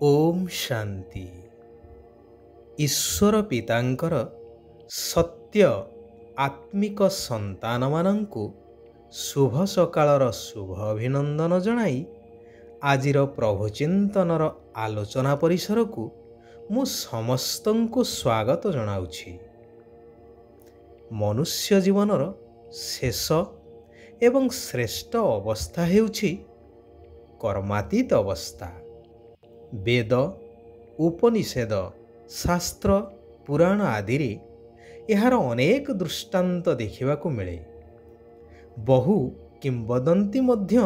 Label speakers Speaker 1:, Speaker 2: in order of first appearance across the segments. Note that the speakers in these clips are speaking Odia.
Speaker 1: ओम शांति। ईश्वर पितांकर सत्य आत्मिक संतान मानंकु शुभ सकाळर शुभ अभिनंदन जणाई आजिर प्रभुचिंतनर आलोचना परिसर को मु समस्तंकु स्वागत जनाउछि। मनुष्य जीवनर शेष एवं श्रेष्ठ अवस्था हेउछि कर्मातीत अवस्था। वेद उपनिषेद शास्त्र पुराण आदि यार अनेक दृष्टांत देखा मिले। बहु किंवदंती मध्य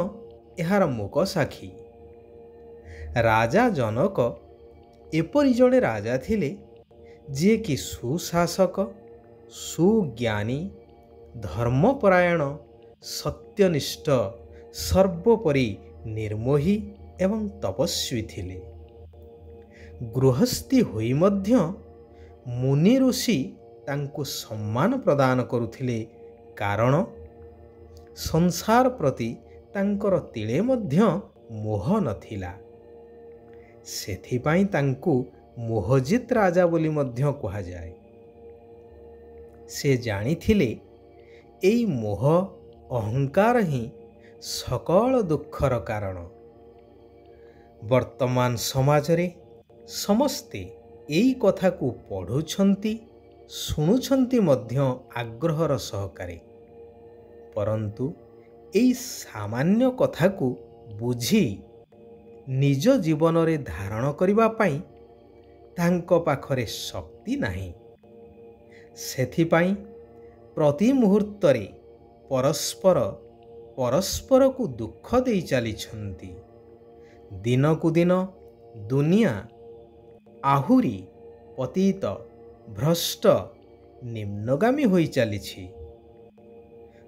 Speaker 1: यार मूक साक्षी। राजा जनक एपरि जड़े राजा थिले जे कि सुशासक सुज्ञानी धर्मपरायण सत्यनिष्ठ सर्वोपरि निर्मोही एवं तपस्वी थिले। गृहस्थी होई मध्य मुनि ऋषि तांको सम्मान प्रदान करुथिले, कारण संसार प्रति तांकर तिले मध्य मोह नथिला। सेथिपाई तांको मोहजित राजा बोली मध्य कहा जाए। से जानिथिले एई मोह अहंकार ही सकल दुखर कारण। वर्तमान समाज रे समस्ते एई कथा को पढ़ुछंती शुणुछंती मध्य आग्रहर सहकारे, परंतु एई सामान्य कथा को बुझी निज जीवन रे धारण करिबा पाई तांको पाखरे शक्ति नाही। सेथिपाई प्रति मुहूर्त रे परस्पर को दुख देई चलीछंती। दिन को दिन दुनिया आहुरी पतित भ्रष्ट निम्नगामी होई चलीछि।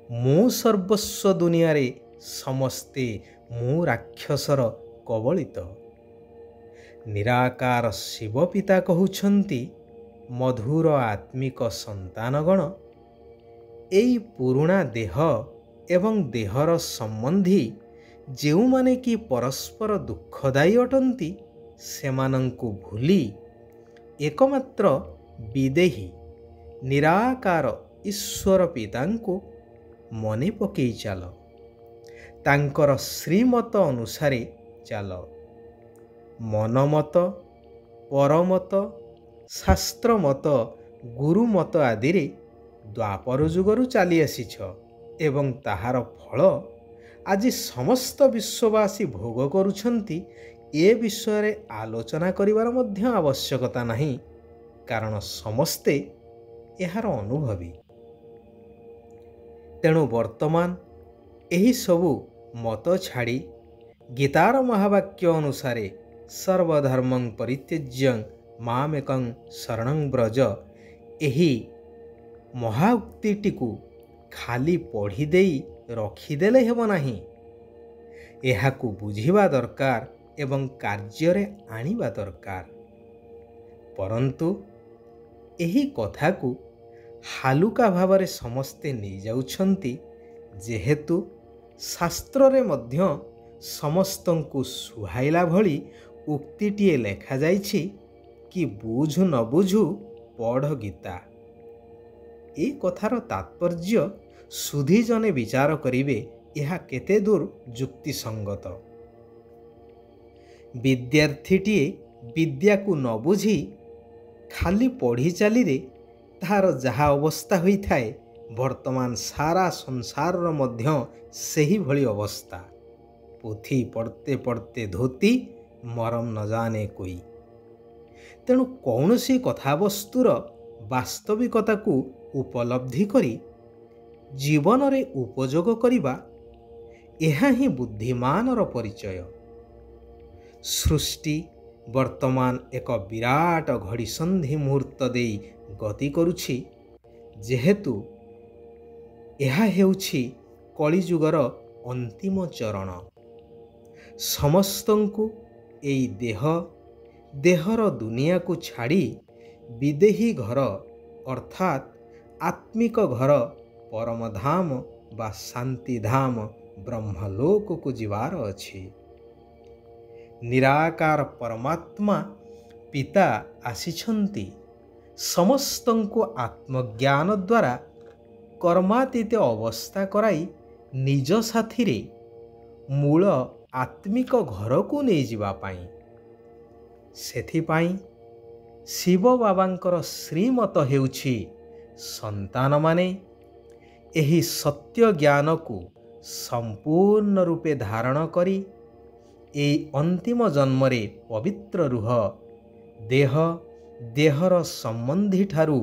Speaker 1: मु सर्वस्व दुनिया रे समस्ते मु राक्षसर कबलित। निराकार शिव पिता कहउछंती, मधुर आत्मिक संतानगण एई पुरुणा देह एवं देहर संबंधी जेउ माने कि परस्पर दुखदायी अटंती सेमानंकु भूली एकमात्र विदेही निराकार ईश्वर पितांको मने पकेई चाल। तांकर श्रीमत अनुसारे चाल। मनमत परमत शास्त्रमत गुरुमत आदि रे द्वापर जुगरु चली आसीछ एवं ताहार फल आज समस्त विश्ववासी भोग करुछंती। ए विषय रे आलोचना करिवार मध्य आवश्यकता नहीं, कारण समस्ते यार अनुभवी। तेणु वर्तमान एही सबु मत छाड़ी गीतार महावाक्य अनुसारे सर्वधर्मं परित्यज्य मामेकं शरणं व्रज एही महाउक्तिटी को खाली पढ़ी देई रखिदेले हेब नाही। एहाकु बुझिबा दरकार एवं कार्य आनिबा दरकार। परंतु एही कथा को हालुका भावरे समस्ते नहीं जाउछंती, जेहेतु शास्त्र रे मध्य समस्तंकु सुहाइला भली उक्तिटिए लेखा जाइछि कि बुझु न बुझु पढ़ गीता। ए कथार तात्पर्य सुधी जने विचार करिवे यह केते दूर जुक्ति संगत। विद्यार्थीटीए विद्या को न बुझी खाली पढ़ी चली रे तार जहा अवस्था होई थाए, वर्तमान सारा संसार मध्य सही भली अवस्था। पोथी पढ़ते पढ़ते धोती मरम न जाने कोई। तेणु कौनसी कथावस्तुर वास्तविकता को उपलब्धि करी जीवन रे उपयोग करिबा एहा ही बुद्धिमानर परिचय। सृष्टि वर्तमान एक विराट घड़ी संधि मुहूर्त देई गति करुछि, जेहेतु एहा हेउछि कलिजुगर अंतिम चरण। समस्तंकु एई देहर दुनिया को छाड़ी विदेही घर अर्थात आत्मिक घर परमधाम बा शांतिधाम ब्रह्मलोक को जीवार अछि। ନିରାକାର ପରମାତ୍ମା ପିତା ଆସିଛନ୍ତି ସମସ୍ତଙ୍କୁ ଆତ୍ମଜ୍ଞାନ ଦ୍ୱାରା କର୍ମାତୀତ ଅବସ୍ଥା କରାଇ ନିଜ ସାଥିରେ ମୂଳ ଆତ୍ମିକ ଘରକୁ ନେଇଯିବା ପାଇଁ। ସେଥିପାଇଁ ଶିବ ବାବାଙ୍କର ଶ୍ରୀମତ ହେଉଛି ସନ୍ତାନମାନେ ଏହି ସତ୍ୟ ଜ୍ଞାନକୁ ସମ୍ପୂର୍ଣ୍ଣ ରୂପେ ଧାରଣ କରି ଏହି ଅନ୍ତିମ ଜନ୍ମରେ ପବିତ୍ର ରୁହ। ଦେହର ସମ୍ବନ୍ଧୀଠାରୁ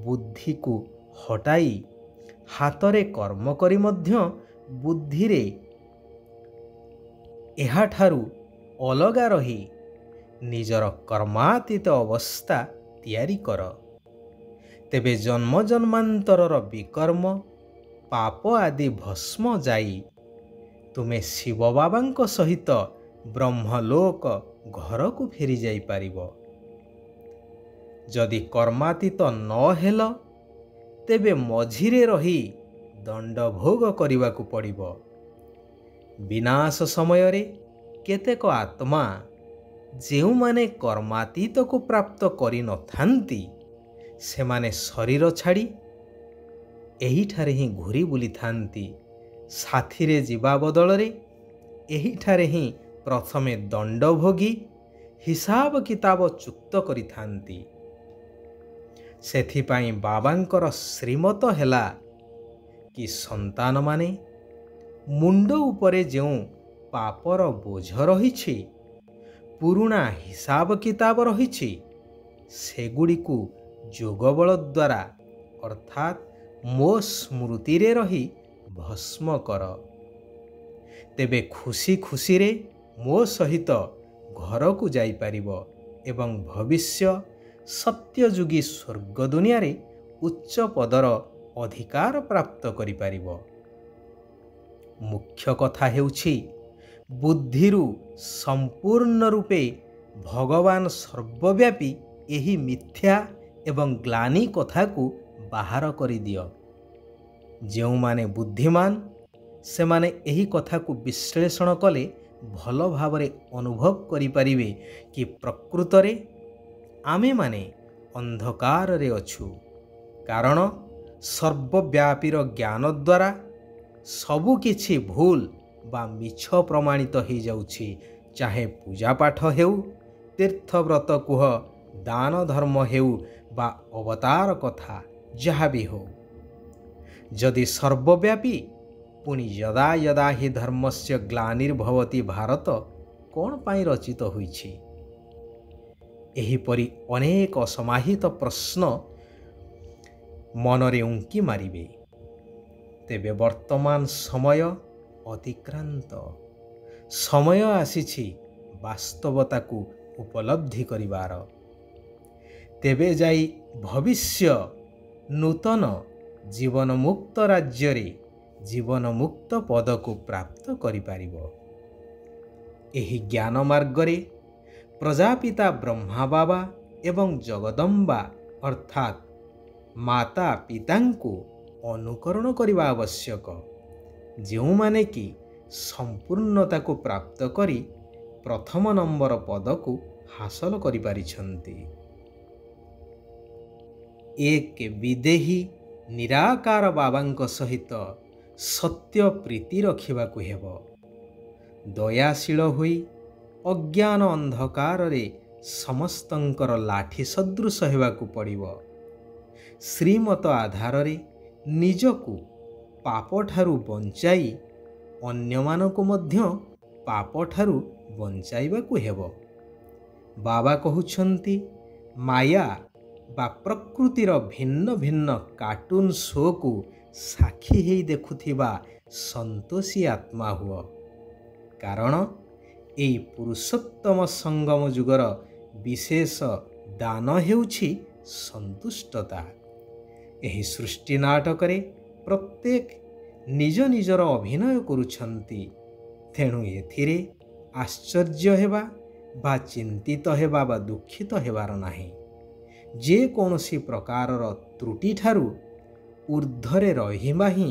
Speaker 1: ବୁଦ୍ଧିକୁ ହଟାଇ ହାତରେ କର୍ମ କରି ମଧ୍ୟ ବୁଦ୍ଧିରେ ଏହାଠାରୁ ଅଲଗା ରହି ନିଜର କର୍ମାତୀତ ଅବସ୍ଥା ତିଆରି କର। ତେବେ ଜନ୍ମ ଜନ୍ମାନ୍ତରର ବିକର୍ମ ପାପ ଆଦି ଭସ୍ମ ଯାଇ ତୁମେ ଶିବ ବାବାଙ୍କ ସହିତ ବ୍ରହ୍ମଲୋକ ଘରକୁ ଫେରି ଯାଇପାରିବ। ଯଦି କର୍ମାତୀତ ନ ହେଲ ତେବେ ମଝିରେ ରହି ଦଣ୍ଡ ଭୋଗ କରିବାକୁ ପଡ଼ିବ। ବିନାଶ ସମୟରେ କେତେକ ଆତ୍ମା ଯେଉଁମାନେ କର୍ମାତୀତକୁ ପ୍ରାପ୍ତ କରିନଥାନ୍ତି ସେମାନେ ଶରୀର ଛାଡ଼ି ଏହିଠାରେ ହିଁ ଘୁରି ବୁଲିଥାନ୍ତି। ସାଥିରେ ଯିବା ବଦଳରେ ଏହିଠାରେ ହିଁ ପ୍ରଥମେ ଦଣ୍ଡ ଭୋଗି ହିସାବ କିତାବ ଚୁକ୍ତ କରିଥାନ୍ତି। ସେଥିପାଇଁ ବାବାଙ୍କର ଶ୍ରୀମତ ହେଲା କି ସନ୍ତାନମାନେ ମୁଣ୍ଡ ଉପରେ ଯେଉଁ ପାପର ବୋଝ ରହିଛି, ପୁରୁଣା ହିସାବ କିତାବ ରହିଛି, ସେଗୁଡ଼ିକୁ ଯୋଗବଳ ଦ୍ୱାରା ଅର୍ଥାତ୍ ମୋ ସ୍ମୃତିରେ ରହି ଭସ୍ମ କର। ତେବେ ଖୁସି ଖୁସିରେ ମୋ ସହିତ ଘରକୁ ଯାଇପାରିବ ଏବଂ ଭବିଷ୍ୟ ସତ୍ୟଯୁଗୀ ସ୍ୱର୍ଗ ଦୁନିଆରେ ଉଚ୍ଚ ପଦର ଅଧିକାର ପ୍ରାପ୍ତ କରିପାରିବ। ମୁଖ୍ୟ କଥା ହେଉଛି ବୁଦ୍ଧିରୁ ସମ୍ପୂର୍ଣ୍ଣ ରୂପେ ଭଗବାନ ସର୍ବବ୍ୟାପୀ ଏହି ମିଥ୍ୟା ଏବଂ ଗ୍ଲାନି କଥାକୁ ବାହାର କରିଦିଅ। ଯେଉଁମାନେ ବୁଦ୍ଧିମାନ ସେମାନେ ଏହି କଥାକୁ ବିଶ୍ଳେଷଣ କଲେ ଭଲ ଭାବରେ ଅନୁଭବ କରିପାରିବେ କି ପ୍ରକୃତରେ ଆମେମାନେ ଅନ୍ଧକାରରେ ଅଛୁ, କାରଣ ସର୍ବବ୍ୟାପୀର ଜ୍ଞାନ ଦ୍ୱାରା ସବୁକିଛି ଭୁଲ ବା ମିଛ ପ୍ରମାଣିତ ହୋଇଯାଉଛି। ଚାହେ ପୂଜାପାଠ ହେଉ, ତୀର୍ଥବ୍ରତ କୁହ, ଦାନ ଧର୍ମ ହେଉ ବା ଅବତାର କଥା ଯାହା ବି ହେଉ। ଯଦି ସର୍ବବ୍ୟାପୀ ପୁଣି ଯଦା ଯଦା ହି ଧର୍ମସ୍ୟ ଗ୍ଲାନିର୍ଭବତି ଭାରତ କ'ଣ ପାଇଁ ରଚିତ ହୋଇଛି? ଏହିପରି ଅନେକ ଅସମାହିତ ପ୍ରଶ୍ନ ମନରେ ଉଙ୍କି ମାରିବେ। ତେବେ ବର୍ତ୍ତମାନ ସମୟ ଅତିକ୍ରାନ୍ତ। ସମୟ ଆସିଛି ବାସ୍ତବତାକୁ ଉପଲବ୍ଧି କରିବାର। ତେବେ ଯାଇ ଭବିଷ୍ୟ ନୂତନ ଜୀବନମୁକ୍ତ ରାଜ୍ୟରେ ଜୀବନମୁକ୍ତ ପଦକୁ ପ୍ରାପ୍ତ କରିପାରିବ। ଏହି ଜ୍ଞାନ ମାର୍ଗରେ ପ୍ରଜାପିତା ବ୍ରହ୍ମା ବାବା ଏବଂ ଜଗଦମ୍ବା ଅର୍ଥାତ୍ ମାତା ପିତାଙ୍କୁ ଅନୁକରଣ କରିବା ଆବଶ୍ୟକ, ଯେଉଁମାନେ କି ସମ୍ପୂର୍ଣ୍ଣତାକୁ ପ୍ରାପ୍ତ କରି ପ୍ରଥମ ନମ୍ବର ପଦକୁ ହାସଲ କରିପାରିଛନ୍ତି। ଏକ ବିଦେହୀ ନିରାକାର ବାବାଙ୍କ ସହିତ ସତ୍ୟ ପ୍ରୀତି ରଖିବାକୁ ହେବ। ଦୟାଶୀଳ ହୋଇ ଅଜ୍ଞାନ ଅନ୍ଧକାରରେ ସମସ୍ତଙ୍କର ଲାଠି ସଦୃଶ ହେବାକୁ ପଡ଼ିବ। ଶ୍ରୀମତ ଆଧାରରେ ନିଜକୁ ପାପଠାରୁ ବଞ୍ଚାଇ ଅନ୍ୟମାନଙ୍କୁ ମଧ୍ୟ ପାପଠାରୁ ବଞ୍ଚାଇବାକୁ ହେବ। ବାବା କହୁଛନ୍ତି, ମାୟା ବା ପ୍ରକୃତିର ଭିନ୍ନ ଭିନ୍ନ କାର୍ଟୁନ ଶୋକୁ ସାକ୍ଷୀ ହେଇ ଦେଖୁଥିବା ସନ୍ତୋଷୀ ଆତ୍ମା ହୁଅ, କାରଣ ଏହି ପୁରୁଷୋତ୍ତମ ସଙ୍ଗମ ଯୁଗର ବିଶେଷ ଦାନ ହେଉଛି ସନ୍ତୁଷ୍ଟତା। ଏହି ସୃଷ୍ଟି ନାଟକରେ ପ୍ରତ୍ୟେକ ନିଜ ନିଜର ଅଭିନୟ କରୁଛନ୍ତି, ତେଣୁ ଏଥିରେ ଆଶ୍ଚର୍ଯ୍ୟ ହେବା ବା ଚିନ୍ତିତ ହେବା ବା ଦୁଃଖିତ ହେବାର ନାହିଁ। ଯେକୌଣସି ପ୍ରକାରର ତ୍ରୁଟିଠାରୁ ଊର୍ଦ୍ଧ୍ୱରେ ରହିବା ହିଁ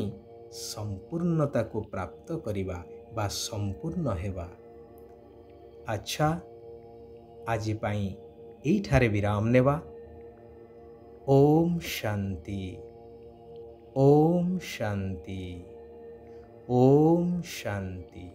Speaker 1: ସମ୍ପୂର୍ଣ୍ଣତାକୁ ପ୍ରାପ୍ତ କରିବା ବା ସମ୍ପୂର୍ଣ୍ଣ ହେବା। ଆଚ୍ଛା, ଆଜି ପାଇଁ ଏଇଠାରେ ବିରାମ ନେବା। ଓମ୍ ଶାନ୍ତି, ଓମ୍ ଶାନ୍ତି, ଓମ୍ ଶାନ୍ତି।